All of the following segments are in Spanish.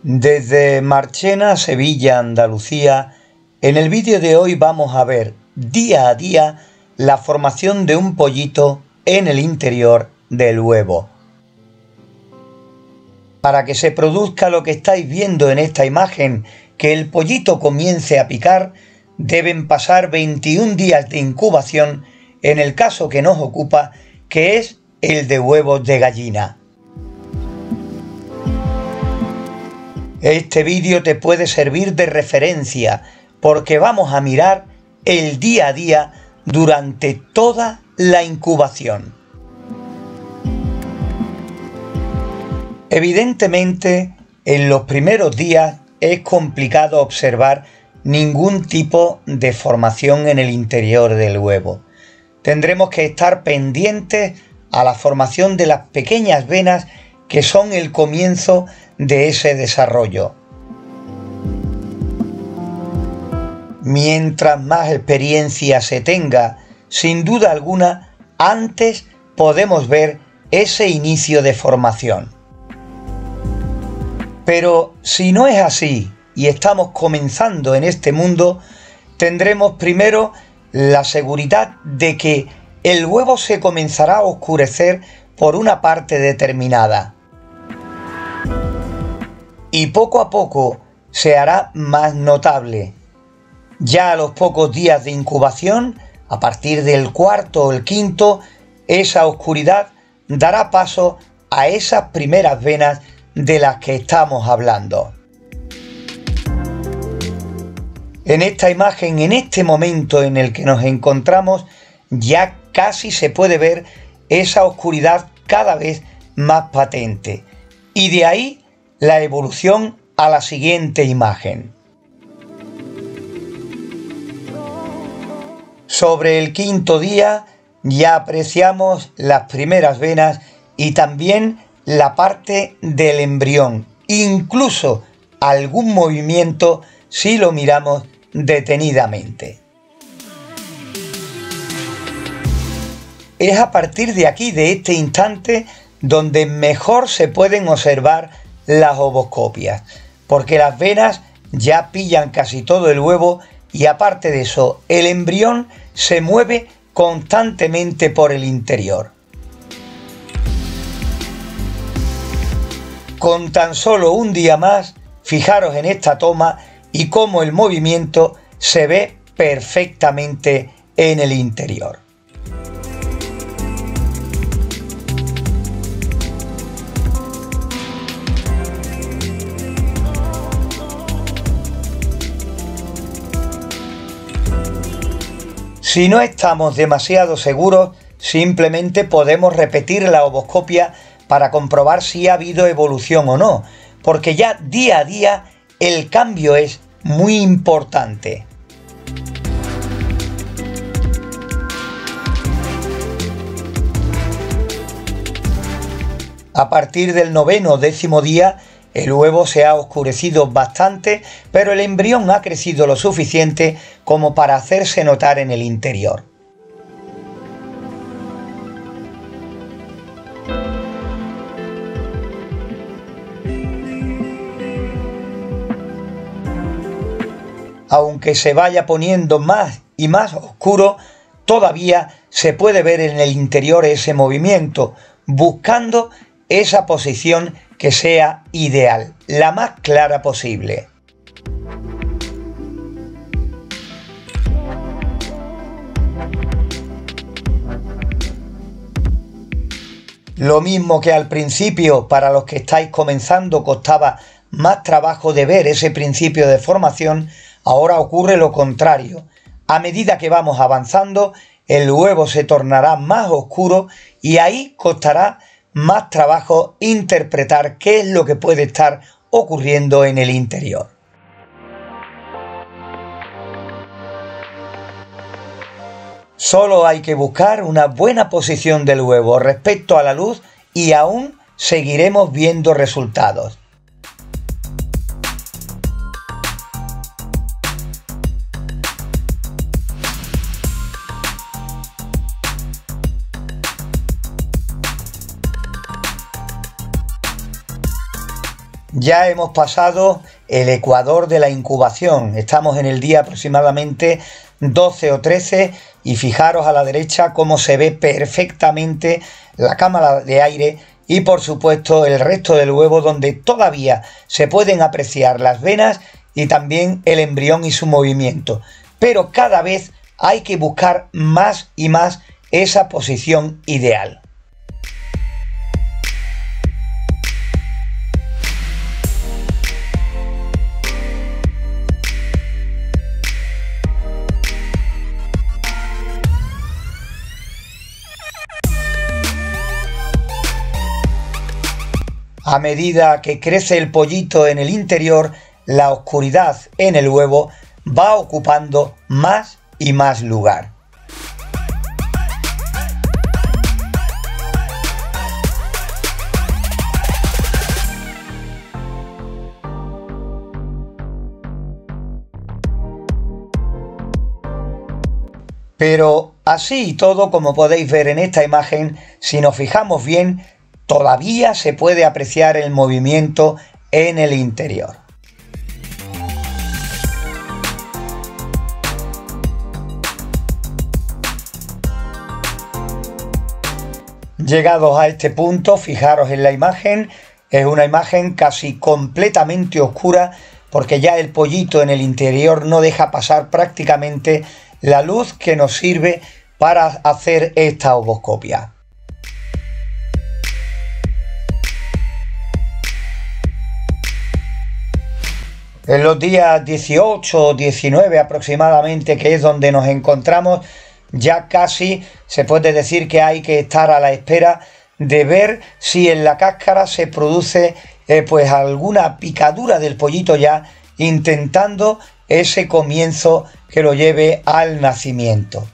Desde Marchena, Sevilla, Andalucía, en el vídeo de hoy vamos a ver día a día la formación de un pollito en el interior del huevo. Para que se produzca lo que estáis viendo en esta imagen, que el pollito comience a picar, deben pasar 21 días de incubación en el caso que nos ocupa, que es el de huevos de gallina. Este vídeo te puede servir de referencia porque vamos a mirar el día a día durante toda la incubación. Evidentemente, en los primeros días es complicado observar ningún tipo de formación en el interior del huevo. Tendremos que estar pendientes a la formación de las pequeñas venas que son el comienzo de ese desarrollo. Mientras más experiencia se tenga, sin duda alguna, antes podemos ver ese inicio de formación. Pero si no es así y estamos comenzando en este mundo, tendremos primero la seguridad de que el huevo se comenzará a oscurecer por una parte determinada. Y poco a poco se hará más notable. Ya a los pocos días de incubación, a partir del cuarto o el quinto, esa oscuridad dará paso a esas primeras venas de las que estamos hablando. En esta imagen, en este momento en el que nos encontramos, ya casi se puede ver esa oscuridad cada vez más patente. Y de ahí la evolución a la siguiente imagen. Sobre el quinto día ya apreciamos las primeras venas y también la parte del embrión, incluso algún movimiento si lo miramos detenidamente. Es a partir de aquí, de este instante, donde mejor se pueden observar las ovoscopias, porque las venas ya pillan casi todo el huevo y aparte de eso, el embrión se mueve constantemente por el interior. Con tan solo un día más, fijaros en esta toma y cómo el movimiento se ve perfectamente en el interior. Si no estamos demasiado seguros, simplemente podemos repetir la ovoscopia para comprobar si ha habido evolución o no, porque ya día a día el cambio es muy importante. A partir del noveno o décimo día, el huevo se ha oscurecido bastante, pero el embrión ha crecido lo suficiente como para hacerse notar en el interior. Aunque se vaya poniendo más y más oscuro, todavía se puede ver en el interior ese movimiento, buscando esa posición que sea ideal, la más clara posible. Lo mismo que al principio, para los que estáis comenzando, costaba más trabajo de ver ese principio de formación, ahora ocurre lo contrario. A medida que vamos avanzando, el huevo se tornará más oscuro y ahí costará más trabajo interpretar qué es lo que puede estar ocurriendo en el interior. Solo hay que buscar una buena posición del huevo respecto a la luz y aún seguiremos viendo resultados. Ya hemos pasado el ecuador de la incubación, estamos en el día aproximadamente 12 o 13 y fijaros a la derecha cómo se ve perfectamente la cámara de aire y por supuesto el resto del huevo, donde todavía se pueden apreciar las venas y también el embrión y su movimiento. Pero cada vez hay que buscar más y más esa posición ideal. A medida que crece el pollito en el interior, la oscuridad en el huevo va ocupando más y más lugar. Pero así y todo, como podéis ver en esta imagen, si nos fijamos bien, todavía se puede apreciar el movimiento en el interior. Llegados a este punto, fijaros en la imagen, es una imagen casi completamente oscura porque ya el pollito en el interior no deja pasar prácticamente la luz que nos sirve para hacer esta ovoscopia. En los días 18 o 19 aproximadamente, que es donde nos encontramos, ya casi se puede decir que hay que estar a la espera de ver si en la cáscara se produce pues alguna picadura del pollito, ya intentando ese comienzo que lo lleve al nacimiento.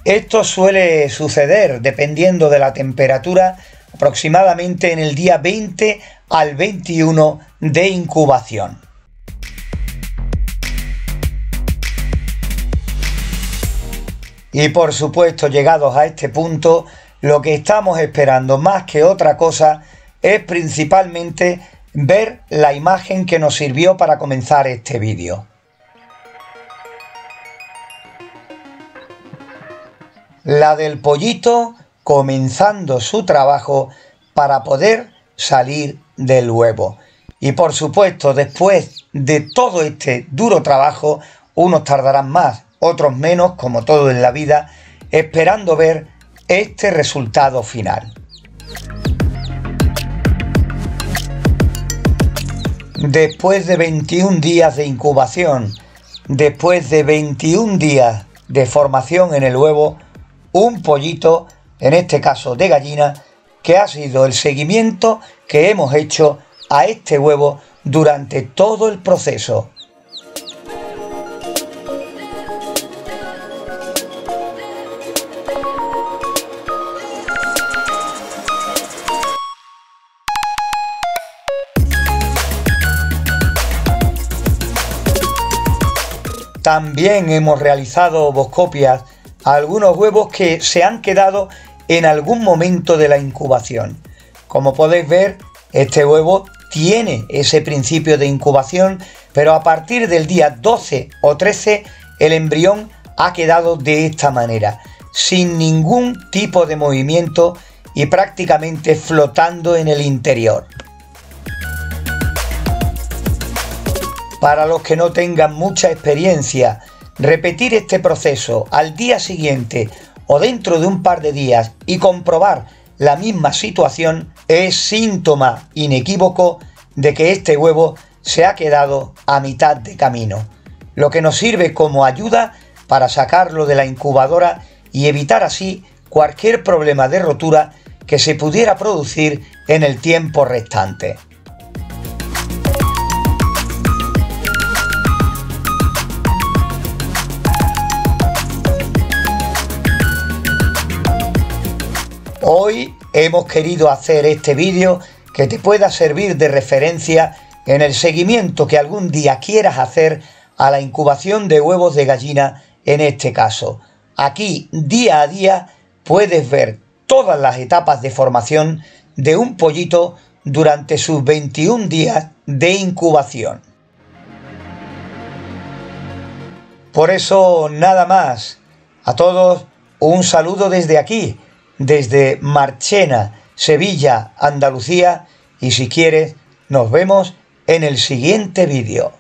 Esto suele suceder dependiendo de la temperatura, aproximadamente en el día 20 al 21 de incubación. Y por supuesto, llegados a este punto, lo que estamos esperando más que otra cosa es principalmente ver la imagen que nos sirvió para comenzar este vídeo. La del pollito comenzando su trabajo para poder salir del huevo. Y por supuesto, después de todo este duro trabajo, unos tardarán más, otros menos, como todo en la vida, esperando ver este resultado final. Después de 21 días de incubación, después de 21 días de formación en el huevo, un pollito, en este caso de gallina, que ha sido el seguimiento que hemos hecho a este huevo durante todo el proceso. También hemos realizado ovoscopias a algunos huevos que se han quedado en algún momento de la incubación. Como podéis ver, este huevo tiene ese principio de incubación, pero a partir del día 12 o 13 el embrión ha quedado de esta manera, sin ningún tipo de movimiento y prácticamente flotando en el interior. Para los que no tengan mucha experiencia, repetir este proceso al día siguiente o dentro de un par de días y comprobar la misma situación es síntoma inequívoco de que este huevo se ha quedado a mitad de camino, lo que nos sirve como ayuda para sacarlo de la incubadora y evitar así cualquier problema de rotura que se pudiera producir en el tiempo restante. Hoy hemos querido hacer este vídeo que te pueda servir de referencia en el seguimiento que algún día quieras hacer a la incubación de huevos de gallina en este caso. Aquí día a día puedes ver todas las etapas de formación de un pollito durante sus 21 días de incubación. Por eso, nada más. A todos, un saludo desde aquí, desde Marchena, Sevilla, Andalucía, y si quieres, nos vemos en el siguiente vídeo.